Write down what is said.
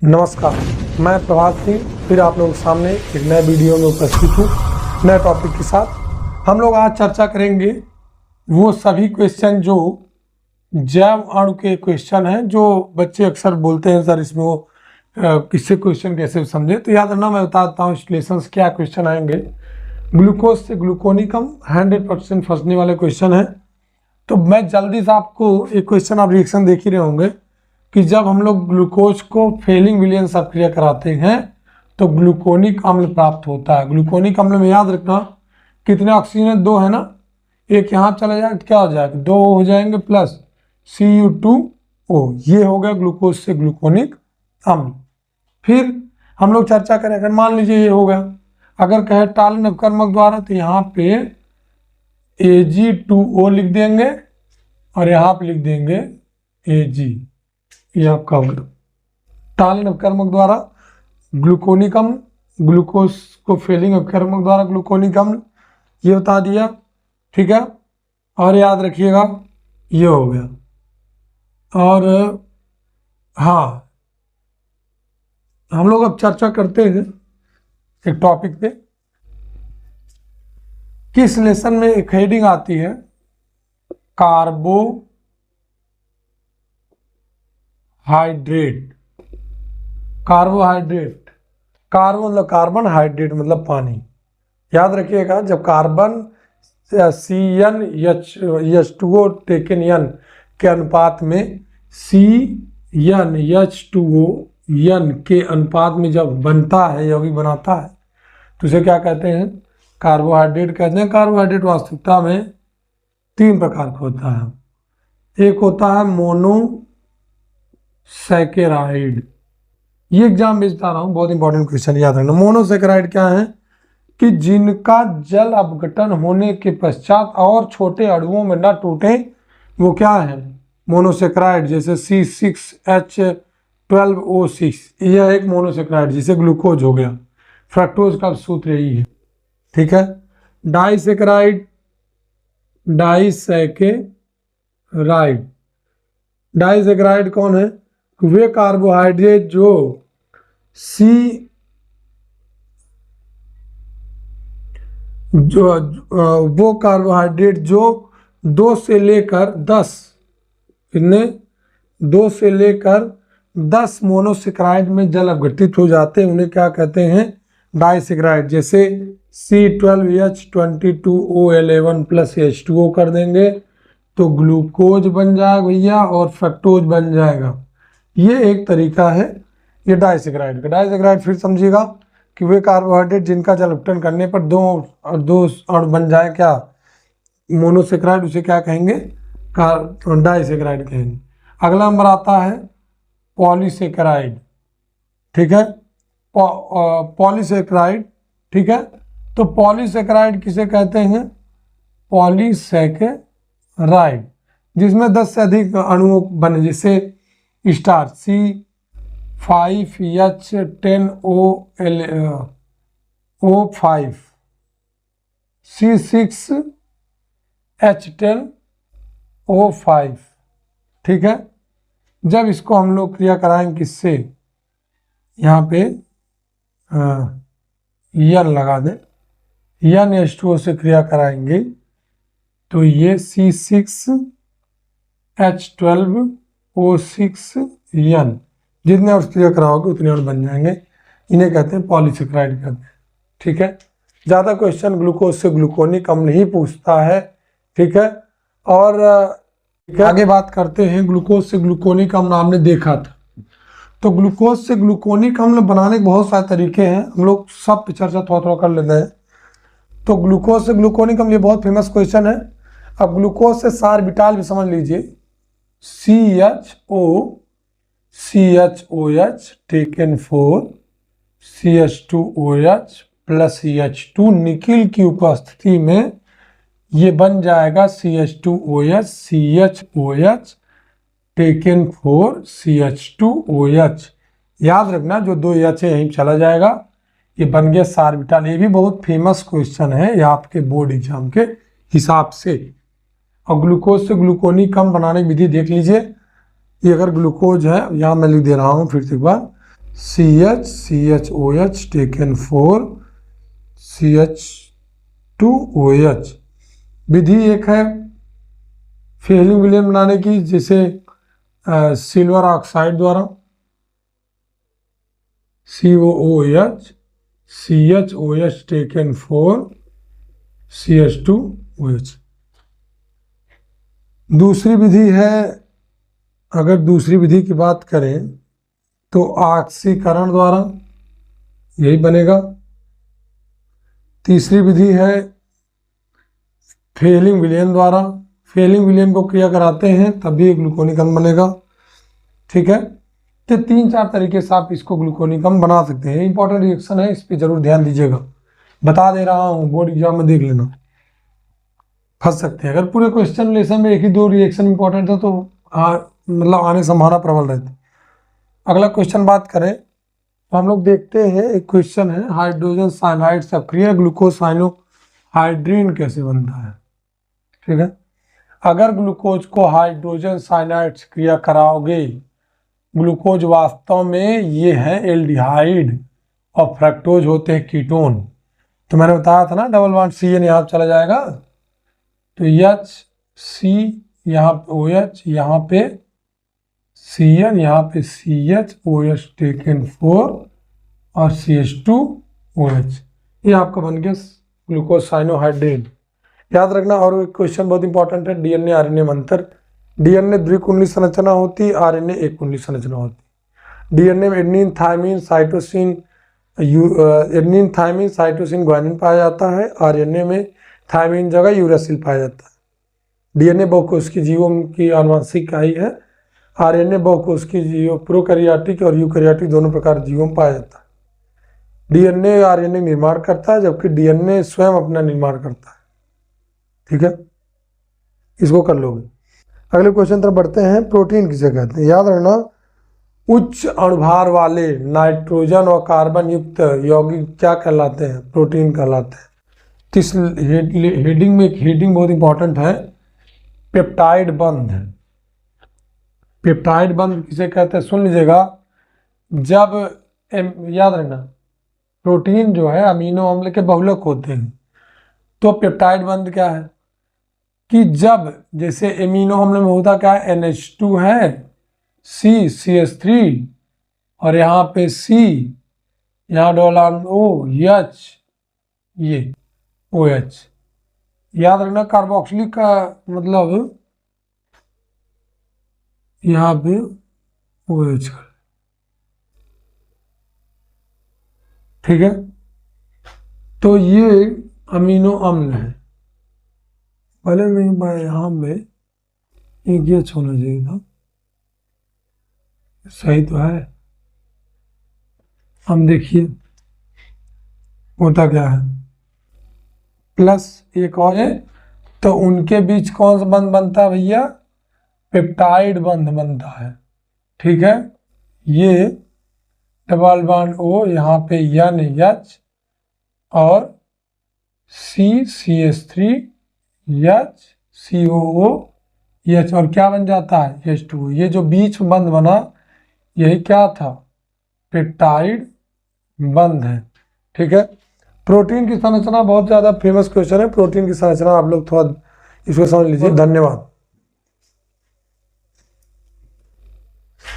नमस्कार, मैं प्रभात सिंह फिर आप लोगों के सामने एक नए वीडियो में उपस्थित हूँ नए टॉपिक के साथ। हम लोग आज चर्चा करेंगे वो सभी क्वेश्चन जो जैव अणु के क्वेश्चन हैं, जो बच्चे अक्सर बोलते हैं सर इसमें वो किससे क्वेश्चन कैसे समझे। तो याद रखना, मैं बता देता हूँ स्टेशंस क्या क्वेश्चन आएंगे। ग्लूकोज से ग्लूकोनिकम 100% फंसने वाले क्वेश्चन है। तो मैं जल्दी से आपको एक क्वेश्चन, आप रिएक्शन देख ही रहे होंगे कि जब हम लोग ग्लूकोज को फेलिंग विलयन अभिक्रिया कराते हैं तो ग्लूकोनिक अम्ल प्राप्त होता है। ग्लूकोनिक अम्ल में याद रखना कितने ऑक्सीजन है, 2 है ना। एक यहाँ चला जाएगा तो क्या हो जाएगा, 2 हो जाएंगे प्लस Cu2O। ये हो गया ग्लूकोज से ग्लूकोनिक अम्ल। फिर हम लोग चर्चा करें, अगर मान लीजिए ये हो गया, अगर कहे टालन अपकर्मक द्वारा तो यहाँ पे Ag2O लिख देंगे और यहाँ पे लिख देंगे Ag। ये आपका होगा टालन अपकर्मक द्वारा ग्लूकोनिक अम्ल, ग्लूकोज को फेलिंग अपकर्मक द्वारा ग्लूकोनिक अम्ल, ये बता दिया, ठीक है। और याद रखिएगा ये हो गया। और हाँ, हम लोग अब चर्चा करते हैं एक टॉपिक पे। किस लेसन में एक हेडिंग आती है कार्बोहाइड्रेट। कार्बोहाइड्रेट, कार्बन मतलब कार्बन, हाइड्रेट मतलब पानी। याद रखिएगा, जब कार्बन CnH2O टेकन N के अनुपात में CnH2O N के अनुपात में जब बनता है, यौगिक बनाता है, तो उसे क्या कहते हैं, कार्बोहाइड्रेट कहते हैं। कार्बोहाइड्रेट वास्तविकता में 3 प्रकार का होता है। एक होता है मोनोसैकेराइड, ये एग्जाम में बता रहा हूँ, बहुत इंपॉर्टेंट क्वेश्चन याद रखना। मोनोसैकेराइड क्या है कि जिनका जल अपघटन होने के पश्चात और छोटे अणुओं में न टूटे, वो क्या है मोनोसैकेराइड। जैसे C6H12O6, यह एक मोनोसैकेराइड, जिसे ग्लूकोज हो गया। फ्रक्टोज का सूत्र यही है, ठीक है। डाइसैकेराइड, डाइसैकेराइड, डाइसैकेराइड कौन है, वे कार्बोहाइड्रेट जो वो कार्बोहाइड्रेट जो 2 से लेकर 10 मोनोसैकेराइड में जल अपघटित हो जाते हैं, उन्हें क्या कहते हैं, डाइसैकेराइड। जैसे C12H22O11 प्लस H2O कर देंगे तो ग्लूकोज बन जाएगा भैया, और फ्रक्टोज बन जाएगा। ये एक तरीका है ये डाइसैकेराइड का। डाइसैकेराइड फिर समझिएगा कि वे कार्बोहाइड्रेट जिनका जल अपघटन करने पर 2 अणु बन जाए क्या, मोनोसैकेराइड, उसे क्या कहेंगे, डाइसैकेराइड कहेंगे। अगला नंबर आता है पॉलीसैकेराइड, ठीक है। पॉलीसैकेराइड, ठीक है। तो पॉलीसैकेराइड किसे कहते हैं, पॉलीसैकेराइड जिसमें 10 से अधिक अणुओं बने, जैसे स्टार C5H10O5, C6H10O5, ठीक है। जब इसको हम लोग क्रिया कराएंगे किससे, यहाँ पे N लगा दें, NH2O से क्रिया कराएंगे तो ये C6H12O6N, जितने और क्रिया कराओगे उतने और बन जाएंगे। इन्हें कहते हैं पॉलीसैकेराइड कहते हैं, ठीक है। ज़्यादा क्वेश्चन ग्लूकोज से ग्लूकोनिक अम्ल ही पूछता है, ठीक है। और आगे बात करते हैं, ग्लूकोज से ग्लूकोनिक अम्ल आपने देखा था, तो ग्लूकोज से ग्लूकोनिक अम्ल बनाने के बहुत सारे तरीके हैं, हम लोग सब पे चर्चा थोड़ा थोड़ा कर लेते हैं। तो ग्लूकोज से ग्लूकोनिक अम्ल, ये बहुत फेमस क्वेश्चन है। अब ग्लूकोज से सारबिटाल भी समझ लीजिए, CHOCHOH taken 4 CH2OH plus CH2 nickel की उपस्थिति में ये बन जाएगा CH2OH CHOH टेकन 4 CH2OH। याद रखना जो 2 H है यहीं चला जाएगा, ये बन गया सारबिटाल। ये भी बहुत फेमस क्वेश्चन है, ये आपके बोर्ड एग्जाम के हिसाब से। और ग्लूकोज से ग्लूकोनिक अम्ल बनाने की विधि देख लीजिए। ये अगर ग्लूकोज है, यहाँ मैं लिख दे रहा हूँ फिर से एक बार, CH टेकन 4 CH2OH। विधि एक है फेलिंग विलयन बनाने की, जैसे सिल्वर ऑक्साइड द्वारा COOH CHOH टेकन 4 CH2OH। दूसरी विधि है, अगर दूसरी विधि की बात करें तो ऑक्सीकरण द्वारा, यही बनेगा। तीसरी विधि है फेलिंग विलयन द्वारा, फेलिंग विलयन को क्रिया कराते हैं तभी ग्लूकोनिक अम्ल बनेगा। ठीक है, तो 3-4 तरीके से आप इसको ग्लूकोनिक अम्ल बना सकते हैं। इंपॉर्टेंट रिएक्शन है, इस पर जरूर ध्यान दीजिएगा, बता दे रहा हूँ, बोर्ड एग्जाम में देख लेना, फंस सकते हैं। अगर पूरे क्वेश्चन लेसन में 1 ही 2 रिएक्शन इंपॉर्टेंट है तो मतलब आने संभावना प्रबल रहती। अगला क्वेश्चन बात करें तो हम लोग देखते हैं, एक क्वेश्चन है हाइड्रोजन साइनाइड सक्रिय ग्लूकोज साइनोहाइड्रीन कैसे बनता है। ठीक है, अगर ग्लूकोज को हाइड्रोजन साइनाइड क्रिया कराओगे, ग्लूकोज वास्तव में ये है एल्डिहाइड और फ्रक्टोज होते हैं कीटोन। तो मैंने बताया था ना डबल बॉन्ड CN यहाँ चला जाएगा, तो HC यहाँ पे OH, यहाँ पे CN, यहाँ पे CHOH टेकन 4 और CH2OH, ये आपका बन गया ग्लूकोज साइनोहाइड्रेट। याद रखना। और एक क्वेश्चन बहुत इंपॉर्टेंट है, DNA RNA में अंतर। DNA द्विकुंडली संरचना होती, RNA एक कुंडली संरचना होती। DNA में एडेनिन थायमिन साइटोसिन ग्वानिन पाया जाता है, RNA में थायमिन जगह यूरासिल पाया जाता है। DNA बहुकोशिकीय जीवों की आनुवंशिक इकाई है, RNA बहुकोशिकीय जीवों प्रोकैरियोटिक और यूकैरियोटिक दोनों प्रकार जीवों में पाया जाता है। DNA RNA निर्माण करता है, जबकि DNA स्वयं अपना निर्माण करता है। ठीक है, इसको कर लोगे। अगले क्वेश्चन तरफ बढ़ते हैं, प्रोटीन किसे कहते हैं। याद रखना, उच्च अणुभार वाले नाइट्रोजन और कार्बन युक्त यौगिक क्या कहलाते हैं, प्रोटीन कहलाते हैं। तो इस हेडिंग में एक हेडिंग बहुत इंपॉर्टेंट है, पेप्टाइड बंध। पेप्टाइड बंध किसे कहते हैं, सुन लीजिएगा। जब याद रखना, प्रोटीन जो है अमीनो अम्ल के बहुलक होते हैं, तो पेप्टाइड बंध क्या है कि जब जैसे एमिनो अम्ल में होता क्या है, NH2 है, CH3 और यहाँ पे C, यहाँ OH, ये OH। याद रखना, कार्बोक्सिलिक का मतलब यहाँ पे OH का। ठीक है, तो ये अमीनो अम्ल है। पहले में यहाँ में एक ये होना चाहिए था, सही तो है। हम देखिए होता क्या है, प्लस एक और है, तो उनके बीच कौन सा बंध बनता है भैया, पेप्टाइड बंध बनता है। ठीक है, ये डबल बॉन्ड O, यहाँ पे NH और CH3 H COOH और क्या बन जाता है, H2। ये जो बीच बंध बना, यही क्या था, पेप्टाइड बंध है। ठीक है, प्रोटीन की संरचना बहुत ज़्यादा फेमस क्वेश्चन है। प्रोटीन की संरचना आप लोग थोड़ा इसको समझ लीजिए। धन्यवाद।